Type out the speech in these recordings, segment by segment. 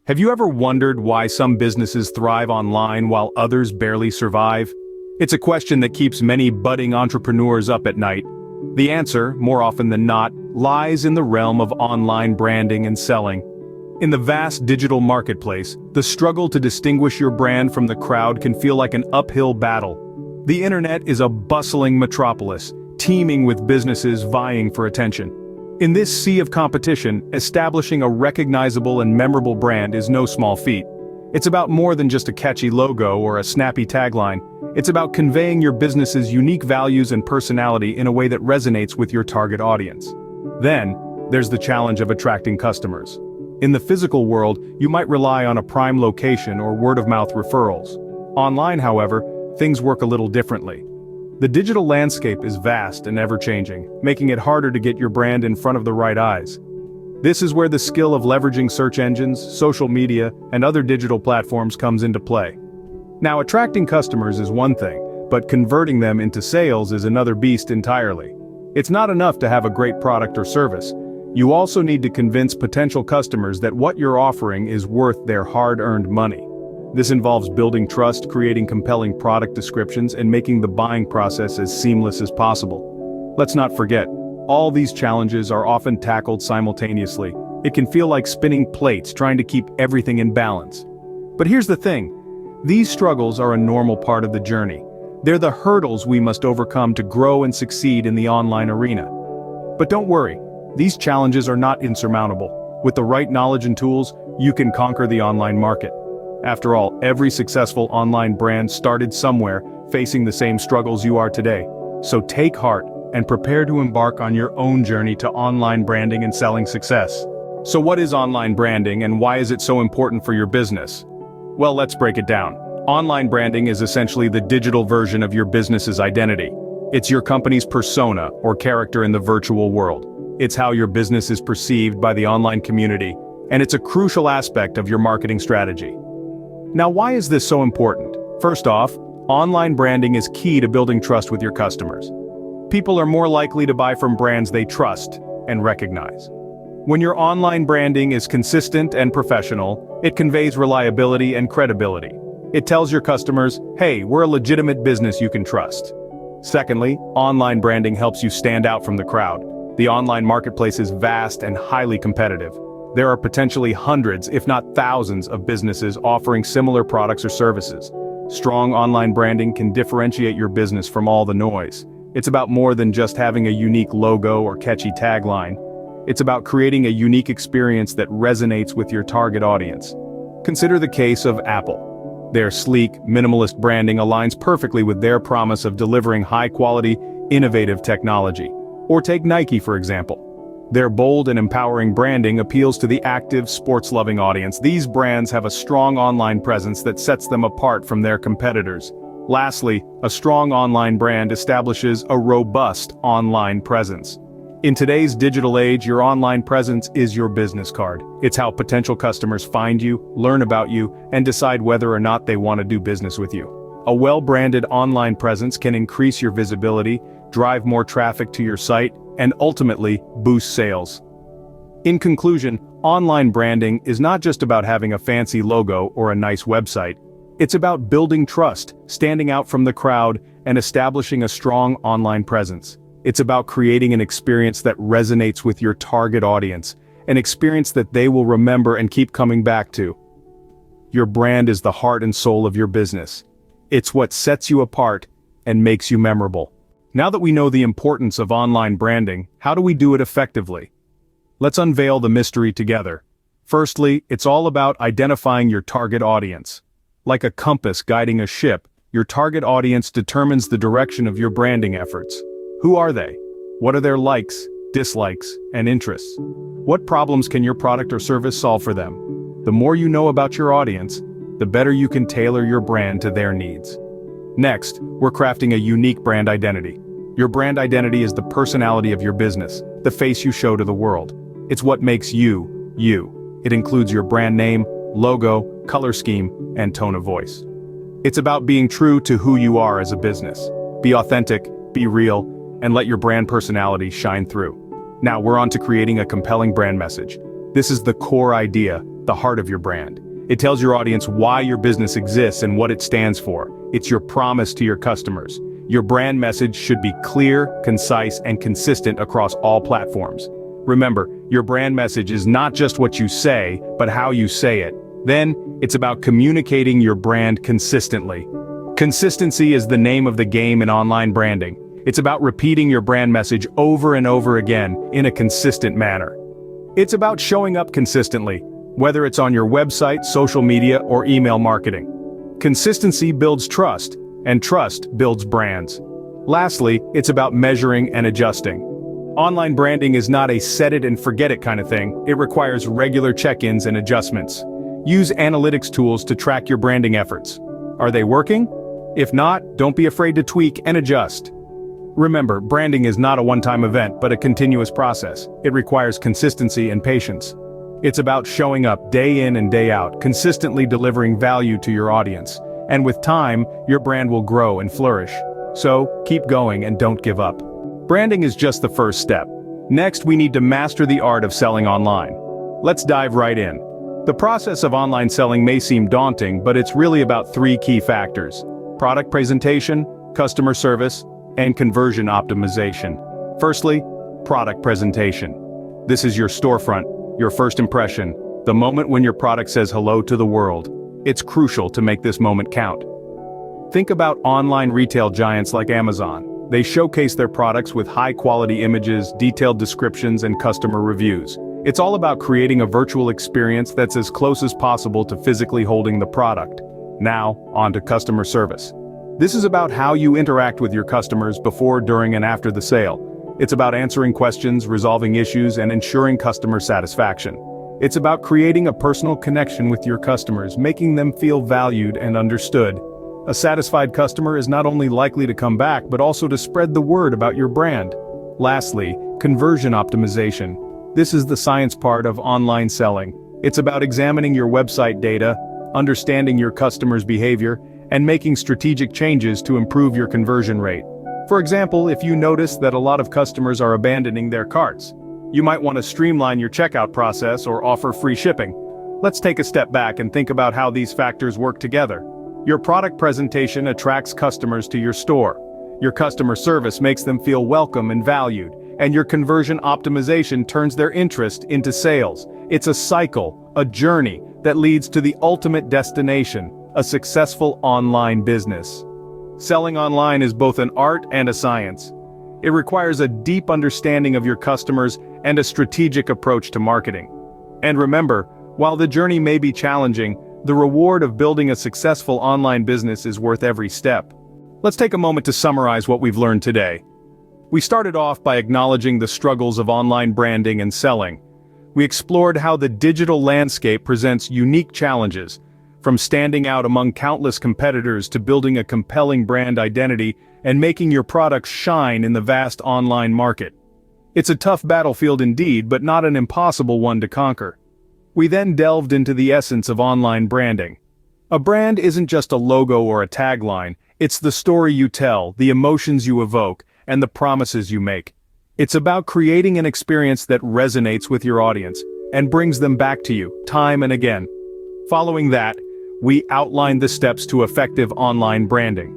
Have you ever wondered why some businesses thrive online while others barely survive? It's a question that keeps many budding entrepreneurs up at night. The answer, more often than not, lies in the realm of online branding and selling. In the vast digital marketplace, the struggle to distinguish your brand from the crowd can feel like an uphill battle. The internet is a bustling metropolis, teeming with businesses vying for attention. In this sea of competition, establishing a recognizable and memorable brand is no small feat. It's about more than just a catchy logo or a snappy tagline. It's about conveying your business's unique values and personality in a way that resonates with your target audience. Then, there's the challenge of attracting customers. In the physical world, you might rely on a prime location or word-of-mouth referrals. Online, however, things work a little differently. The digital landscape is vast and ever-changing, making it harder to get your brand in front of the right eyes. This is where the skill of leveraging search engines, social media, and other digital platforms comes into play. Now, attracting customers is one thing, but converting them into sales is another beast entirely. It's not enough to have a great product or service. You also need to convince potential customers that what you're offering is worth their hard-earned money. This involves building trust, creating compelling product descriptions, and making the buying process as seamless as possible. Let's not forget, all these challenges are often tackled simultaneously. It can feel like spinning plates trying to keep everything in balance. But here's the thing. These struggles are a normal part of the journey. They're the hurdles we must overcome to grow and succeed in the online arena. But don't worry, these challenges are not insurmountable. With the right knowledge and tools, you can conquer the online market. After all, every successful online brand started somewhere, facing the same struggles you are today. So take heart and prepare to embark on your own journey to online branding and selling success. So what is online branding and why is it so important for your business? Well, let's break it down. Online branding is essentially the digital version of your business's identity. It's your company's persona or character in the virtual world. It's how your business is perceived by the online community, and it's a crucial aspect of your marketing strategy. Now, why is this so important? First off, online branding is key to building trust with your customers. People are more likely to buy from brands they trust and recognize. When your online branding is consistent and professional, it conveys reliability and credibility. It tells your customers, hey, we're a legitimate business you can trust. Secondly, online branding helps you stand out from the crowd. The online marketplace is vast and highly competitive. There are potentially hundreds, if not thousands, of businesses offering similar products or services. Strong online branding can differentiate your business from all the noise. It's about more than just having a unique logo or catchy tagline. It's about creating a unique experience that resonates with your target audience. Consider the case of Apple. Their sleek, minimalist branding aligns perfectly with their promise of delivering high-quality, innovative technology. Or take Nike, for example. Their bold and empowering branding appeals to the active, sports-loving audience. These brands have a strong online presence that sets them apart from their competitors. Lastly, a strong online brand establishes a robust online presence. In today's digital age, your online presence is your business card. It's how potential customers find you, learn about you, and decide whether or not they want to do business with you. A well-branded online presence can increase your visibility, drive more traffic to your site, and ultimately boost sales. In conclusion, online branding is not just about having a fancy logo or a nice website. It's about building trust, standing out from the crowd, and establishing a strong online presence. It's about creating an experience that resonates with your target audience, an experience that they will remember and keep coming back to. Your brand is the heart and soul of your business. It's what sets you apart and makes you memorable. Now that we know the importance of online branding, how do we do it effectively? Let's unveil the mystery together. Firstly, it's all about identifying your target audience. Like a compass guiding a ship, your target audience determines the direction of your branding efforts. Who are they? What are their likes, dislikes, and interests? What problems can your product or service solve for them? The more you know about your audience, the better you can tailor your brand to their needs. Next, we're crafting a unique brand identity. Your brand identity is the personality of your business, the face you show to the world. It's what makes you, you. It includes your brand name, logo, color scheme, and tone of voice. It's about being true to who you are as a business. Be authentic, be real, and let your brand personality shine through. Now we're on to creating a compelling brand message. This is the core idea, the heart of your brand. It tells your audience why your business exists and what it stands for. It's your promise to your customers. Your brand message should be clear, concise, and consistent across all platforms. Remember, your brand message is not just what you say, but how you say it. Then, it's about communicating your brand consistently. Consistency is the name of the game in online branding. It's about repeating your brand message over and over again in a consistent manner. It's about showing up consistently, whether it's on your website, social media, or email marketing. Consistency builds trust, and trust builds brands. Lastly, it's about measuring and adjusting. Online branding is not a set it and forget it kind of thing. It requires regular check-ins and adjustments. Use analytics tools to track your branding efforts. Are they working? If not, don't be afraid to tweak and adjust. Remember, branding is not a one-time event, but a continuous process. It requires consistency and patience. It's about showing up day in and day out, consistently delivering value to your audience. And with time, your brand will grow and flourish. So, keep going and don't give up. Branding is just the first step. Next, we need to master the art of selling online. Let's dive right in. The process of online selling may seem daunting, but it's really about three key factors: product presentation, customer service, and conversion optimization. Firstly, product presentation. This is your storefront, your first impression, the moment when your product says hello to the world. It's crucial to make this moment count. Think about online retail giants like Amazon. They showcase their products with high-quality images, detailed descriptions, and customer reviews. It's all about creating a virtual experience that's as close as possible to physically holding the product. Now, on to customer service. This is about how you interact with your customers before, during, and after the sale. It's about answering questions, resolving issues, and ensuring customer satisfaction. It's about creating a personal connection with your customers, making them feel valued and understood. A satisfied customer is not only likely to come back, but also to spread the word about your brand. Lastly, conversion optimization. This is the science part of online selling. It's about examining your website data, understanding your customers' behavior, and making strategic changes to improve your conversion rate. For example, if you notice that a lot of customers are abandoning their carts, you might want to streamline your checkout process or offer free shipping. Let's take a step back and think about how these factors work together. Your product presentation attracts customers to your store. Your customer service makes them feel welcome and valued, and your conversion optimization turns their interest into sales. It's a cycle, a journey, that leads to the ultimate destination, a successful online business. Selling online is both an art and a science. It requires a deep understanding of your customers and a strategic approach to marketing. And remember, while the journey may be challenging, the reward of building a successful online business is worth every step. Let's take a moment to summarize what we've learned today. We started off by acknowledging the struggles of online branding and selling. We explored how the digital landscape presents unique challenges, from standing out among countless competitors to building a compelling brand identity and making your products shine in the vast online market. It's a tough battlefield indeed, but not an impossible one to conquer. We then delved into the essence of online branding. A brand isn't just a logo or a tagline, it's the story you tell, the emotions you evoke, and the promises you make. It's about creating an experience that resonates with your audience and brings them back to you, time and again. Following that, we outlined the steps to effective online branding.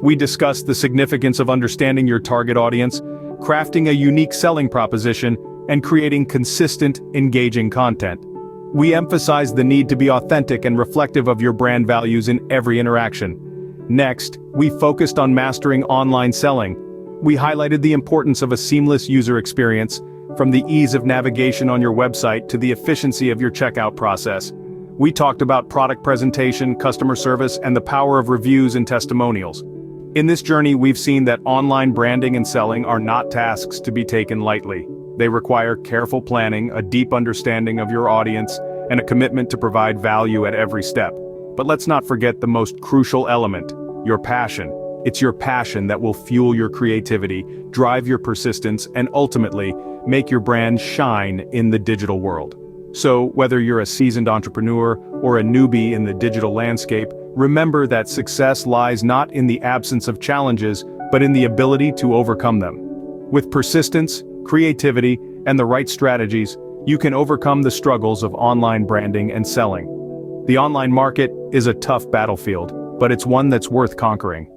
We discussed the significance of understanding your target audience, crafting a unique selling proposition, and creating consistent, engaging content. We emphasized the need to be authentic and reflective of your brand values in every interaction. Next, we focused on mastering online selling. We highlighted the importance of a seamless user experience, from the ease of navigation on your website to the efficiency of your checkout process. We talked about product presentation, customer service, and the power of reviews and testimonials. In this journey, we've seen that online branding and selling are not tasks to be taken lightly. They require careful planning, a deep understanding of your audience, and a commitment to provide value at every step. But let's not forget the most crucial element, your passion. It's your passion that will fuel your creativity, drive your persistence, and ultimately, make your brand shine in the digital world. So, whether you're a seasoned entrepreneur or a newbie in the digital landscape, remember that success lies not in the absence of challenges, but in the ability to overcome them. With persistence, creativity, and the right strategies, you can overcome the struggles of online branding and selling. The online market is a tough battlefield, but it's one that's worth conquering.